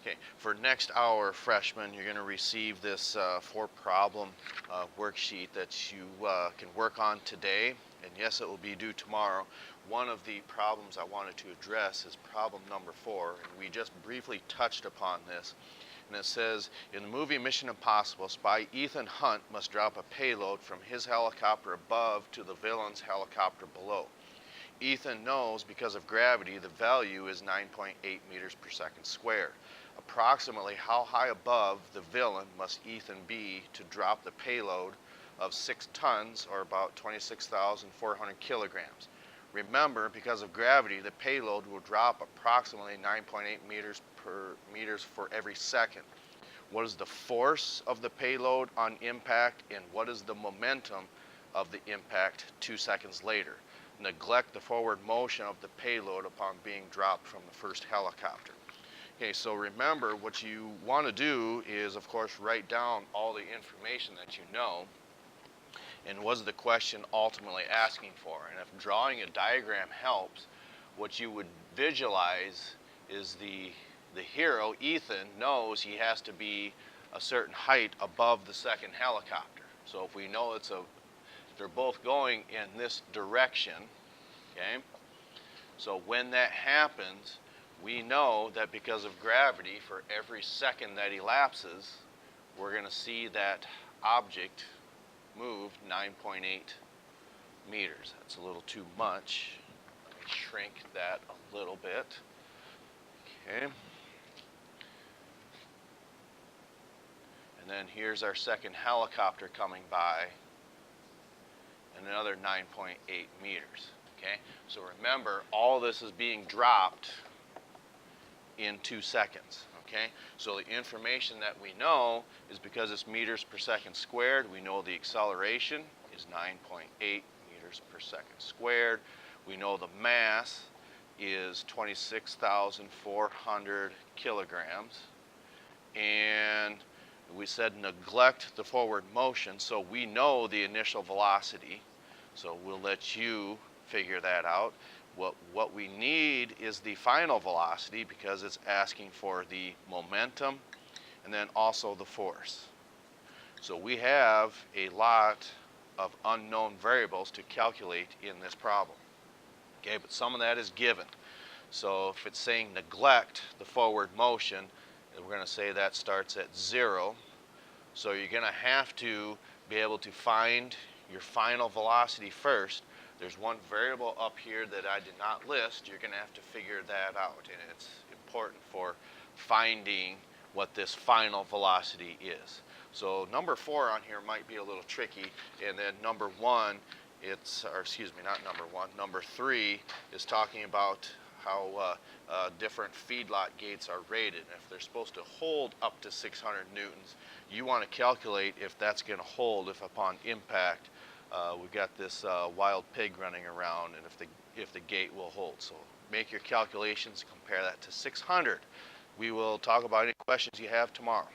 Okay, for next hour, freshmen, you're going to receive this 4-problem worksheet that you can work on today, and yes, it will be due tomorrow. One of the problems I wanted to address is problem number 4, and we just briefly touched upon this. And it says, in the movie Mission Impossible, spy Ethan Hunt must drop a payload from his helicopter above to the villain's helicopter below. Ethan knows because of gravity the value is 9.8 meters per second squared. Approximately how high above the villain must Ethan be to drop the payload of 6 tons or about 26,400 kilograms? Remember, because of gravity, the payload will drop approximately 9.8 meters for every second. What is the force of the payload on impact, and what is the momentum of the impact 2 seconds later? Neglect the forward motion of the payload upon being dropped from the first helicopter. Okay, so remember, what you want to do is, of course, write down all the information that you know and what is the question ultimately asking for. And if drawing a diagram helps, what you would visualize is the hero, Ethan, knows he has to be a certain height above the second helicopter. So if we know they're both going in this direction, okay? So when that happens, we know that because of gravity, for every second that elapses, we're going to see that object move 9.8 meters. That's a little too much. Let me shrink that a little bit. Okay. And then here's our second helicopter coming by, and another 9.8 meters. Okay. So remember, all this is being dropped in 2 seconds. Okay, so the information that we know is because it's meters per second squared, we know the acceleration is 9.8 meters per second squared. We know the mass is 26,400 kilograms. And we said neglect the forward motion, so we know the initial velocity. So we'll let you figure that out. What we need is the final velocity, because it's asking for the momentum and then also the force. So we have a lot of unknown variables to calculate in this problem. Okay, but some of that is given. So if it's saying neglect the forward motion, we're going to say that starts at 0. So you're going to have to be able to find your final velocity first. There's one variable up here that I did not list. You're going to have to figure that out, and it's important for finding what this final velocity is. So number 4 on here might be a little tricky, and then number 1, number 3 is talking about how different feedlot gates are rated. And if they're supposed to hold up to 600 newtons, you want to calculate if that's going to hold if upon impact we've got this wild pig running around, and if the gate will hold. So make your calculations, compare that to 600. We will talk about any questions you have tomorrow.